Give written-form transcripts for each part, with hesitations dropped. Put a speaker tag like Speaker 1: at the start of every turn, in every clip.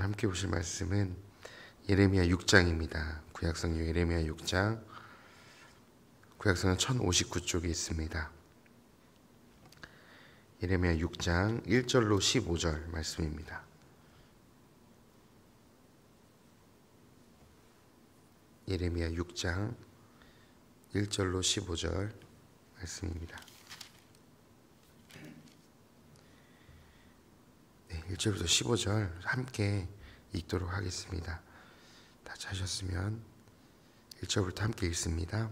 Speaker 1: 함께 보실 말씀은 예레미야 6장입니다. 구약성경 예레미야 6장, 구약성경 1059쪽에 있습니다. 예레미야 6장 1절로 15절 말씀입니다. 예레미야 6장 1절로 15절 말씀입니다. 1절부터 15절 함께 읽도록 하겠습니다. 다 찾으셨으면 1절부터 함께 읽습니다.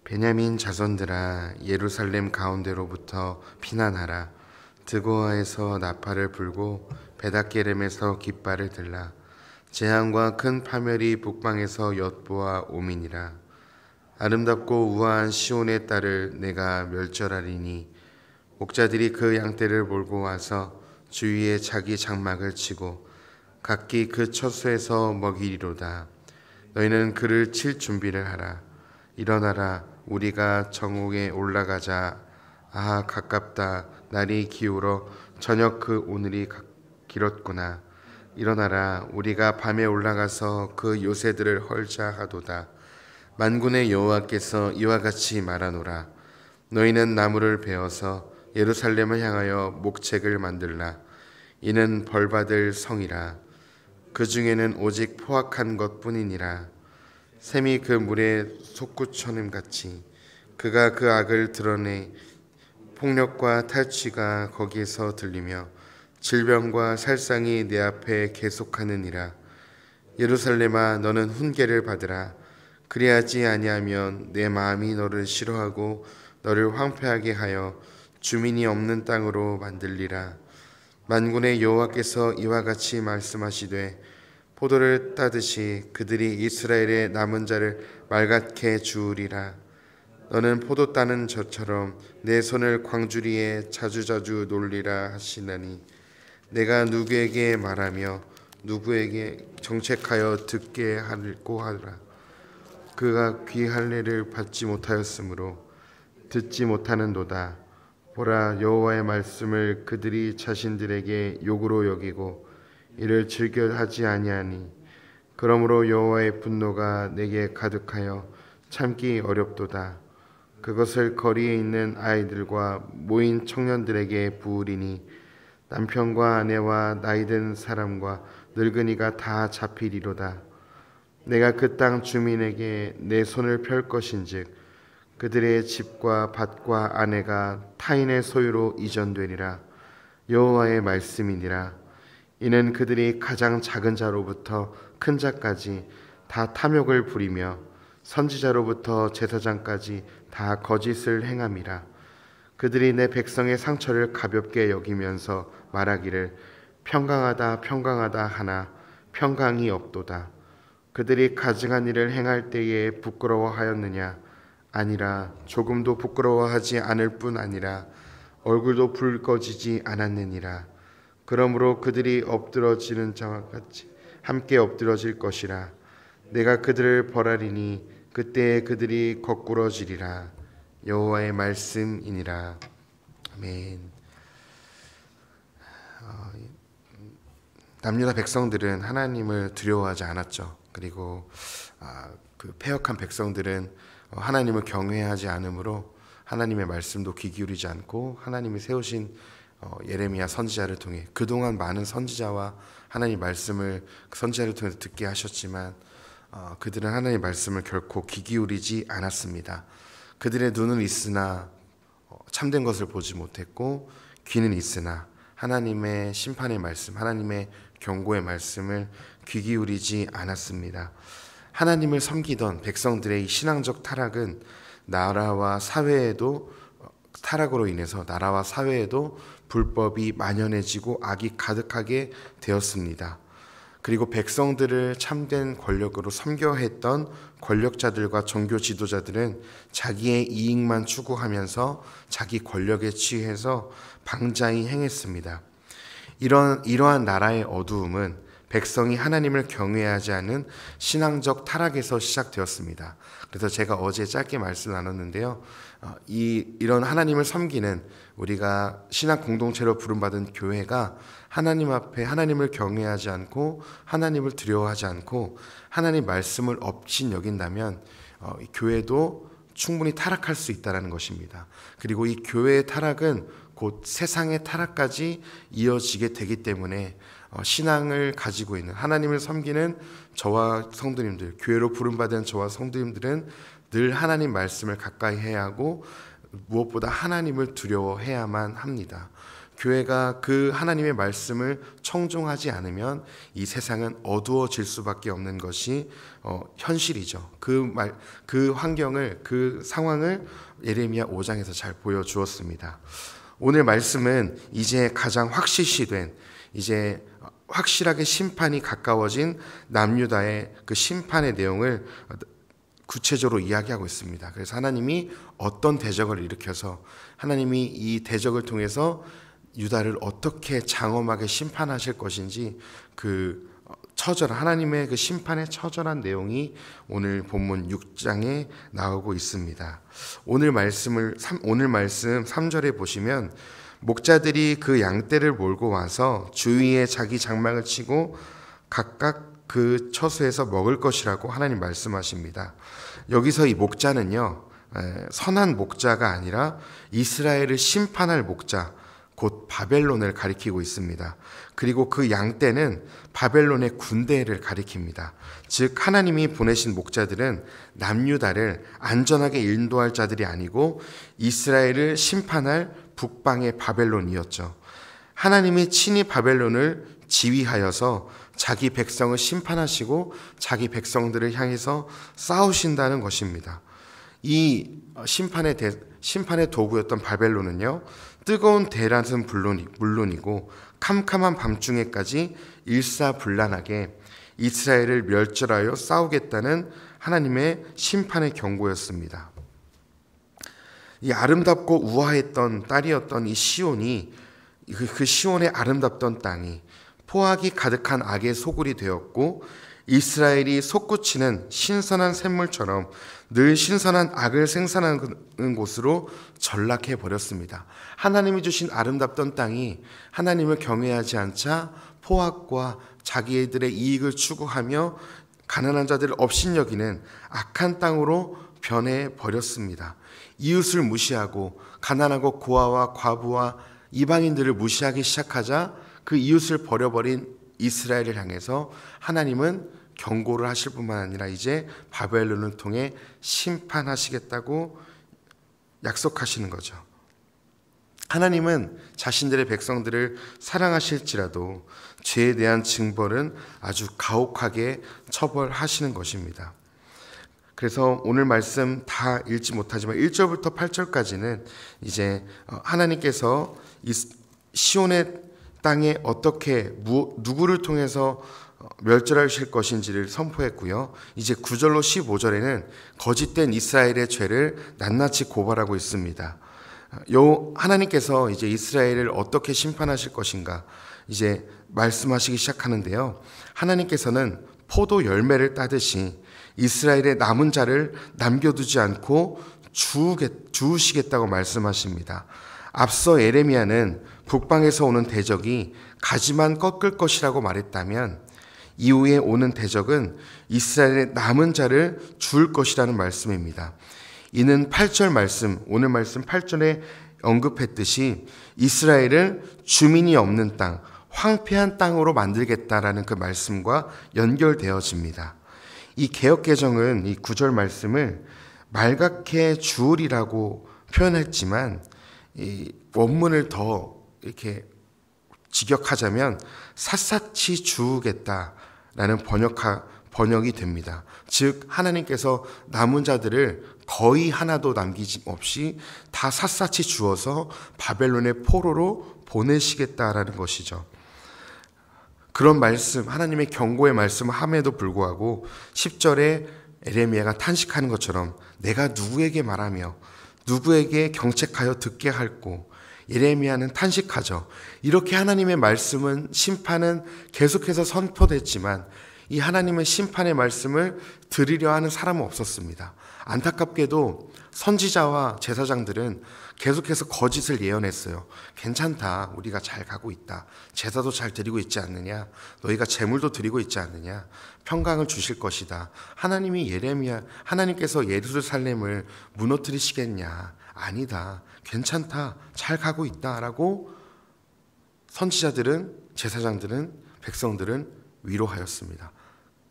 Speaker 1: 베냐민 자손들아, 예루살렘 가운데로부터 피난하라. 드고아에서 나팔을 불고 베닷게렘에서 깃발을 들라. 재앙과 큰 파멸이 북방에서 엿보아 오미니라. 아름답고 우아한 시온의 딸을 내가 멸절하리니 목자들이 그 양떼를 몰고 와서 주위에 자기 장막을 치고 각기 그 처소에서 먹이리로다. 너희는 그를 칠 준비를 하라. 일어나라, 우리가 정옥에 올라가자. 아, 가깝다. 날이 기울어 저녁 그 오늘이 길었구나. 일어나라, 우리가 밤에 올라가서 그 요새들을 헐자 하도다. 만군의 여호와께서 이와 같이 말하노라. 너희는 나무를 베어서 예루살렘을 향하여 목책을 만들라. 이는 벌받을 성이라. 그 중에는 오직 포악한 것뿐이니라. 샘이 그 물에 솟구쳐냄같이 그가 그 악을 드러내 폭력과 탈취가 거기에서 들리며 질병과 살상이 내 앞에 계속하느니라. 예루살렘아, 너는 훈계를 받으라. 그리하지 아니하면 내 마음이 너를 싫어하고 너를 황폐하게 하여 주민이 없는 땅으로 만들리라. 만군의 여호와께서 이와 같이 말씀하시되 포도를 따듯이 그들이 이스라엘의 남은 자를 말갛게 주우리라. 너는 포도 따는 저처럼 내 손을 광주리에 자주자주 놀리라 하시나니 내가 누구에게 말하며 누구에게 정책하여 듣게 하고 하라. 그가 귀 할례를 받지 못하였으므로 듣지 못하는도다. 보라, 여호와의 말씀을 그들이 자신들에게 욕으로 여기고 이를 즐겨 하지 아니하니 그러므로 여호와의 분노가 내게 가득하여 참기 어렵도다. 그것을 거리에 있는 아이들과 모인 청년들에게 부으리니 남편과 아내와 나이든 사람과 늙은이가 다 잡히리로다. 내가 그 땅 주민에게 내 손을 펼 것인즉 그들의 집과 밭과 아내가 타인의 소유로 이전되리라. 여호와의 말씀이니라. 이는 그들이 가장 작은 자로부터 큰 자까지 다 탐욕을 부리며 선지자로부터 제사장까지 다 거짓을 행함이라. 그들이 내 백성의 상처를 가볍게 여기면서 말하기를 평강하다 평강하다 하나 평강이 없도다. 그들이 가증한 일을 행할 때에 부끄러워하였느냐? 아니라 조금도 부끄러워하지 않을 뿐 아니라 얼굴도 붉어지지 않았느니라. 그러므로 그들이 엎드러지는 자와 같이 함께 엎드러질 것이라. 내가 그들을 벌하리니 그때에 그들이 거꾸러지리라. 여호와의 말씀이니라. 아멘. 남유다 백성들은 하나님을 두려워하지 않았죠. 그리고 그 패역한 백성들은 하나님을 경외하지 않으므로 하나님의 말씀도 귀 기울이지 않고 하나님이 세우신 예레미야 선지자를 통해 그동안 많은 선지자와 하나님 말씀을 선지자를 통해서 듣게 하셨지만 그들은 하나님의 말씀을 결코 귀 기울이지 않았습니다. 그들의 눈은 있으나 참된 것을 보지 못했고 귀는 있으나 하나님의 심판의 말씀, 하나님의 경고의 말씀을 귀 기울이지 않았습니다. 하나님을 섬기던 백성들의 이 신앙적 타락은 나라와 사회에도 타락으로 인해서 나라와 사회에도 불법이 만연해지고 악이 가득하게 되었습니다. 그리고 백성들을 참된 권력으로 섬겨 했던 권력자들과 종교 지도자들은 자기의 이익만 추구하면서 자기 권력에 취해서 방자히 행했습니다. 이러한 나라의 어두움은 백성이 하나님을 경외하지 않은 신앙적 타락에서 시작되었습니다. 그래서 제가 어제 짧게 말씀 나눴는데요. 이런 하나님을 섬기는 우리가 신앙 공동체로 부름받은 교회가 하나님 앞에 하나님을 경외하지 않고 하나님을 두려워하지 않고 하나님 말씀을 업신 여긴다면 이 교회도 충분히 타락할 수 있다는 것입니다. 그리고 이 교회의 타락은 곧 세상의 타락까지 이어지게 되기 때문에 신앙을 가지고 있는 하나님을 섬기는 저와 성도님들, 교회로 부름받은 저와 성도님들은 늘 하나님 말씀을 가까이 해야 하고 무엇보다 하나님을 두려워해야만 합니다. 교회가 그 하나님의 말씀을 청종하지 않으면 이 세상은 어두워질 수밖에 없는 것이 현실이죠. 그 환경을, 그 상황을 예레미야 5장에서 잘 보여주었습니다. 오늘 말씀은 이제 가장 확실시된, 이제 확실하게 심판이 가까워진 남유다의 그 심판의 내용을 구체적으로 이야기하고 있습니다. 그래서 하나님이 어떤 대적을 일으켜서 하나님이 이 대적을 통해서 유다를 어떻게 장엄하게 심판하실 것인지 그 처절한 하나님의 그 심판의 처절한 내용이 오늘 본문 6장에 나오고 있습니다. 오늘 말씀 3절에 보시면 목자들이 그 양떼를 몰고 와서 주위에 자기 장막을 치고 각각 그 처소에서 먹을 것이라고 하나님 말씀하십니다. 여기서 이 목자는요, 선한 목자가 아니라 이스라엘을 심판할 목자, 곧 바벨론을 가리키고 있습니다. 그리고 그 양떼는 바벨론의 군대를 가리킵니다. 즉 하나님이 보내신 목자들은 남유다를 안전하게 인도할 자들이 아니고 이스라엘을 심판할 북방의 바벨론이었죠. 하나님이 친히 바벨론을 지휘하여서 자기 백성을 심판하시고 자기 백성들을 향해서 싸우신다는 것입니다. 이 심판의 도구였던 바벨론은요, 뜨거운 대낮은 물론이고 캄캄한 밤중에까지 일사불란하게 이스라엘을 멸절하여 싸우겠다는 하나님의 심판의 경고였습니다. 이 아름답고 우아했던 딸이었던 이 시온이, 그 시온의 아름답던 땅이 포악이 가득한 악의 소굴이 되었고 이스라엘이 솟구치는 신선한 샘물처럼 늘 신선한 악을 생산하는 곳으로 전락해 버렸습니다. 하나님이 주신 아름답던 땅이 하나님을 경외하지 않자 포악과 자기들의 이익을 추구하며 가난한 자들을 업신여기는 악한 땅으로 변해 버렸습니다. 이웃을 무시하고 가난하고 고아와 과부와 이방인들을 무시하기 시작하자 그 이웃을 버려버린 이스라엘을 향해서 하나님은 경고를 하실 뿐만 아니라 이제 바벨론을 통해 심판하시겠다고 약속하시는 거죠. 하나님은 자신들의 백성들을 사랑하실지라도 죄에 대한 징벌은 아주 가혹하게 처벌하시는 것입니다. 그래서 오늘 말씀 다 읽지 못하지만 1절부터 8절까지는 이제 하나님께서 이 시온의 땅에 어떻게 누구를 통해서 멸절하실 것인지를 선포했고요. 이제 9절로 15절에는 거짓된 이스라엘의 죄를 낱낱이 고발하고 있습니다. 하나님께서 이제 이스라엘을 어떻게 심판하실 것인가 이제 말씀하시기 시작하는데요. 하나님께서는 포도 열매를 따듯이 이스라엘의 남은 자를 남겨두지 않고 주우시겠다고 말씀하십니다. 앞서 예레미야는 북방에서 오는 대적이 가지만 꺾을 것이라고 말했다면 이후에 오는 대적은 이스라엘의 남은 자를 주울 것이라는 말씀입니다. 이는 8절 말씀, 오늘 말씀 8절에 언급했듯이 이스라엘을 주민이 없는 땅, 황폐한 땅으로 만들겠다라는 그 말씀과 연결되어집니다. 이 개역개정은 이 9절 말씀을 말갛게 주우리라고 표현했지만 이 원문을 더 이렇게 직역하자면 샅샅이 주우겠다라는 번역이 됩니다. 즉 하나님께서 남은 자들을 거의 하나도 남기지 없이 다 샅샅이 주어서 바벨론의 포로로 보내시겠다라는 것이죠. 그런 말씀, 하나님의 경고의 말씀을 함에도 불구하고 10절에 에레미야가 탄식하는 것처럼 내가 누구에게 말하며 누구에게 경책하여 듣게 할꼬, 예레미야는 탄식하죠. 이렇게 하나님의 말씀은, 심판은 계속해서 선포됐지만 이 하나님의 심판의 말씀을 들으려 하는 사람은 없었습니다. 안타깝게도 선지자와 제사장들은 계속해서 거짓을 예언했어요. 괜찮다, 우리가 잘 가고 있다, 제사도 잘 드리고 있지 않느냐, 너희가 제물도 드리고 있지 않느냐, 평강을 주실 것이다, 하나님께서 예루살렘을 무너뜨리시겠냐, 아니다, 괜찮다, 잘 가고 있다 라고 선지자들은, 제사장들은, 백성들은 위로하였습니다.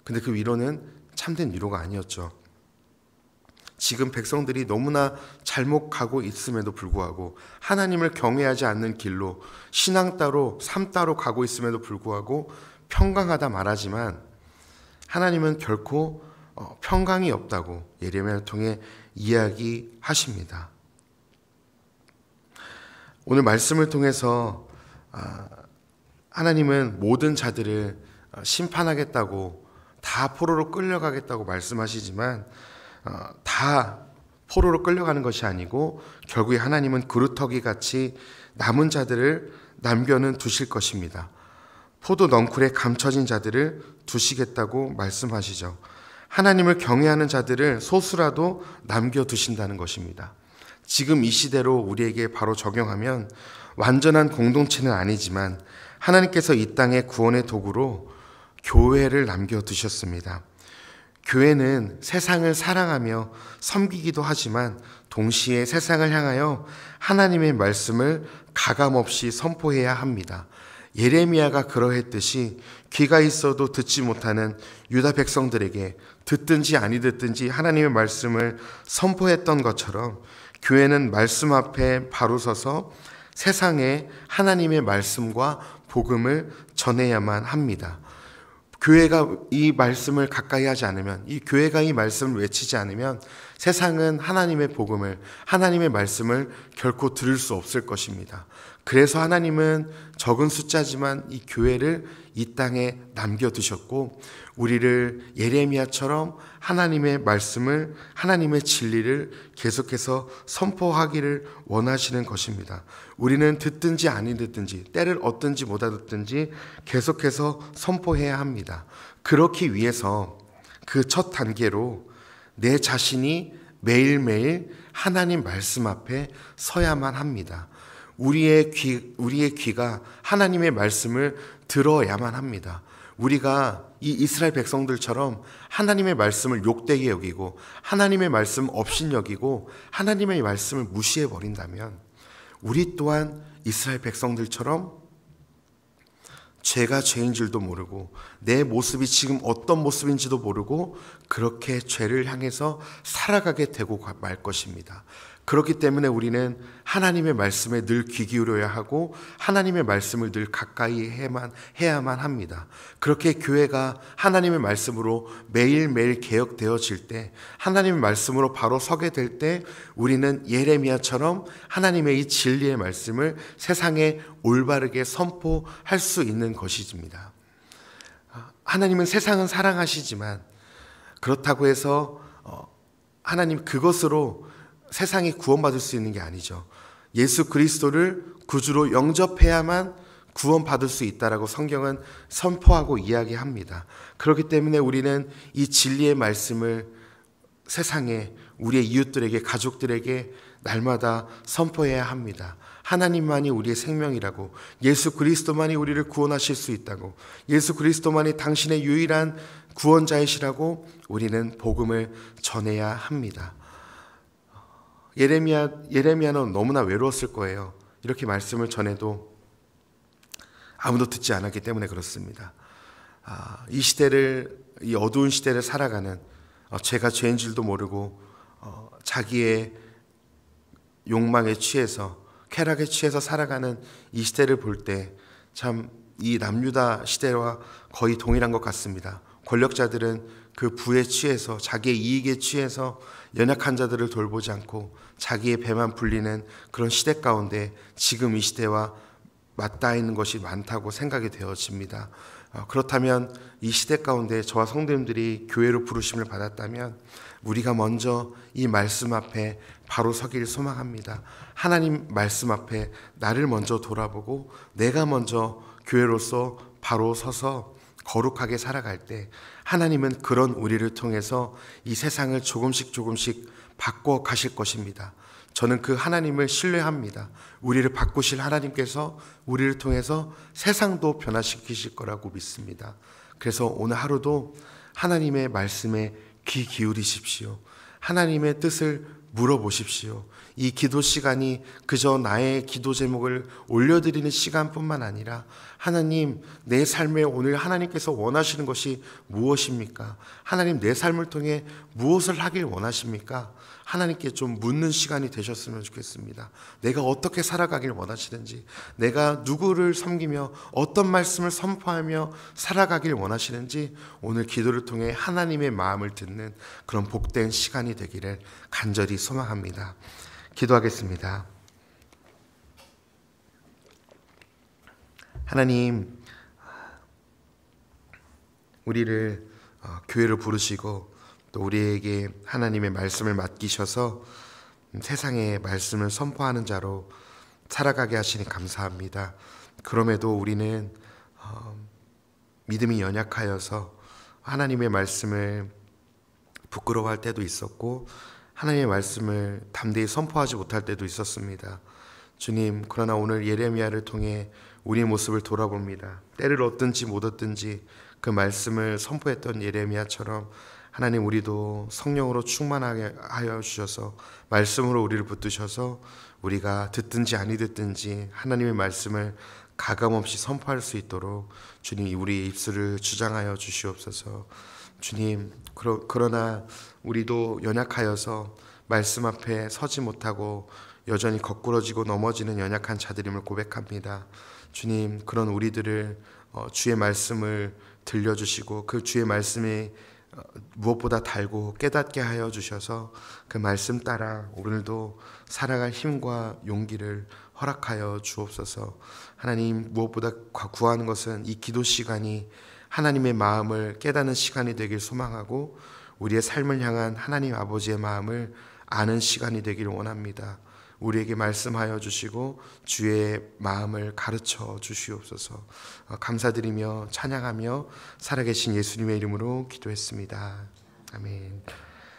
Speaker 1: 근데 그 위로는 참된 위로가 아니었죠. 지금 백성들이 너무나 잘못 가고 있음에도 불구하고, 하나님을 경외하지 않는 길로 신앙 따로 삶 따로 가고 있음에도 불구하고 평강하다 말하지만 하나님은 결코 평강이 없다고 예레미야를 통해 이야기하십니다. 오늘 말씀을 통해서 하나님은 모든 자들을 심판하겠다고, 다 포로로 끌려가겠다고 말씀하시지만 다 포로로 끌려가는 것이 아니고 결국에 하나님은 그루터기 같이 남은 자들을 남겨는 두실 것입니다. 포도 넝쿨에 감춰진 자들을 두시겠다고 말씀하시죠. 하나님을 경외하는 자들을 소수라도 남겨두신다는 것입니다. 지금 이 시대로 우리에게 바로 적용하면 완전한 공동체는 아니지만 하나님께서 이 땅의 구원의 도구로 교회를 남겨두셨습니다. 교회는 세상을 사랑하며 섬기기도 하지만 동시에 세상을 향하여 하나님의 말씀을 가감없이 선포해야 합니다. 예레미야가 그러했듯이 귀가 있어도 듣지 못하는 유다 백성들에게 듣든지 아니 듣든지 하나님의 말씀을 선포했던 것처럼 교회는 말씀 앞에 바로 서서 세상에 하나님의 말씀과 복음을 전해야만 합니다. 교회가 이 말씀을 가까이 하지 않으면, 이 교회가 이 말씀을 외치지 않으면 세상은 하나님의 복음을, 하나님의 말씀을 결코 들을 수 없을 것입니다. 그래서 하나님은 적은 숫자지만 이 교회를 이 땅에 남겨두셨고 우리를 예레미야처럼 하나님의 말씀을, 하나님의 진리를 계속해서 선포하기를 원하시는 것입니다. 우리는 듣든지 아니 듣든지, 때를 얻든지 못 얻든지 계속해서 선포해야 합니다. 그렇기 위해서 그 첫 단계로 내 자신이 매일매일 하나님 말씀 앞에 서야만 합니다. 우리의 귀가 하나님의 말씀을 들어야만 합니다. 우리가 이 이스라엘 백성들처럼 하나님의 말씀을 욕되게 여기고 하나님의 말씀 업신여기고 하나님의 말씀을 무시해버린다면 우리 또한 이스라엘 백성들처럼 죄가 죄인 줄도 모르고 내 모습이 지금 어떤 모습인지도 모르고 그렇게 죄를 향해서 살아가게 되고 말 것입니다. 그렇기 때문에 우리는 하나님의 말씀에 늘 귀 기울여야 하고 하나님의 말씀을 늘 가까이 해야만 합니다. 그렇게 교회가 하나님의 말씀으로 매일매일 개혁되어질 때, 하나님의 말씀으로 바로 서게 될 때 우리는 예레미야처럼 하나님의 이 진리의 말씀을 세상에 올바르게 선포할 수 있는 것입니다. 하나님은 세상은 사랑하시지만 그렇다고 해서 하나님 그것으로 세상이 구원받을 수 있는 게 아니죠. 예수 그리스도를 구주로 영접해야만 구원받을 수 있다라고 성경은 선포하고 이야기합니다. 그렇기 때문에 우리는 이 진리의 말씀을 세상에, 우리의 이웃들에게, 가족들에게 날마다 선포해야 합니다. 하나님만이 우리의 생명이라고, 예수 그리스도만이 우리를 구원하실 수 있다고, 예수 그리스도만이 당신의 유일한 구원자이시라고 우리는 복음을 전해야 합니다. 예레미야는 너무나 외로웠을 거예요. 이렇게 말씀을 전해도 아무도 듣지 않았기 때문에 그렇습니다. 이 시대를, 이 어두운 시대를 살아가는, 죄가 죄인 줄도 모르고 자기의 욕망에 취해서, 쾌락에 취해서 살아가는 이 시대를 볼 때 참 이 남유다 시대와 거의 동일한 것 같습니다. 권력자들은 그 부에 취해서, 자기의 이익에 취해서 연약한 자들을 돌보지 않고 자기의 배만 불리는 그런 시대 가운데 지금 이 시대와 맞닿아 있는 것이 많다고 생각이 되어집니다. 그렇다면 이 시대 가운데 저와 성도님들이 교회로 부르심을 받았다면 우리가 먼저 이 말씀 앞에 바로 서기를 소망합니다. 하나님 말씀 앞에 나를 먼저 돌아보고 내가 먼저 교회로서 바로 서서 거룩하게 살아갈 때 하나님은 그런 우리를 통해서 이 세상을 조금씩 바꿔 가실 것입니다. 저는 그 하나님을 신뢰합니다. 우리를 바꾸실 하나님께서 우리를 통해서 세상도 변화시키실 거라고 믿습니다. 그래서 오늘 하루도 하나님의 말씀에 귀 기울이십시오. 하나님의 뜻을 물어보십시오. 이 기도 시간이 그저 나의 기도 제목을 올려드리는 시간뿐만 아니라 하나님, 내 삶에 오늘 하나님께서 원하시는 것이 무엇입니까? 하나님, 내 삶을 통해 무엇을 하길 원하십니까? 하나님께 좀 묻는 시간이 되셨으면 좋겠습니다. 내가 어떻게 살아가길 원하시는지, 내가 누구를 섬기며 어떤 말씀을 선포하며 살아가길 원하시는지 오늘 기도를 통해 하나님의 마음을 듣는 그런 복된 시간이 되기를 간절히 소망합니다. 기도하겠습니다. 하나님, 우리를 교회로 부르시고 또 우리에게 하나님의 말씀을 맡기셔서 세상의 말씀을 선포하는 자로 살아가게 하시니 감사합니다. 그럼에도 우리는 믿음이 연약하여서 하나님의 말씀을 부끄러워할 때도 있었고 하나님의 말씀을 담대히 선포하지 못할 때도 있었습니다. 주님, 그러나 오늘 예레미야를 통해 우리의 모습을 돌아봅니다. 때를 얻든지 못 얻든지 그 말씀을 선포했던 예레미야처럼 하나님, 우리도 성령으로 충만하게 하여 주셔서 말씀으로 우리를 붙드셔서 우리가 듣든지 아니 듣든지 하나님의 말씀을 가감없이 선포할 수 있도록 주님, 우리의 입술을 주장하여 주시옵소서. 주님, 그러나 우리도 연약하여서 말씀 앞에 서지 못하고 여전히 거꾸러지고 넘어지는 연약한 자들임을 고백합니다. 주님, 그런 우리들을 주의 말씀을 들려주시고 그 주의 말씀이 무엇보다 달고 깨닫게 하여 주셔서 그 말씀 따라 오늘도 살아갈 힘과 용기를 허락하여 주옵소서. 하나님, 무엇보다 구하는 것은 이 기도 시간이 하나님의 마음을 깨닫는 시간이 되길 소망하고 우리의 삶을 향한 하나님 아버지의 마음을 아는 시간이 되길 원합니다. 우리에게 말씀하여 주시고 주의 마음을 가르쳐 주시옵소서. 감사드리며 찬양하며 살아계신 예수님의 이름으로 기도했습니다. 아멘.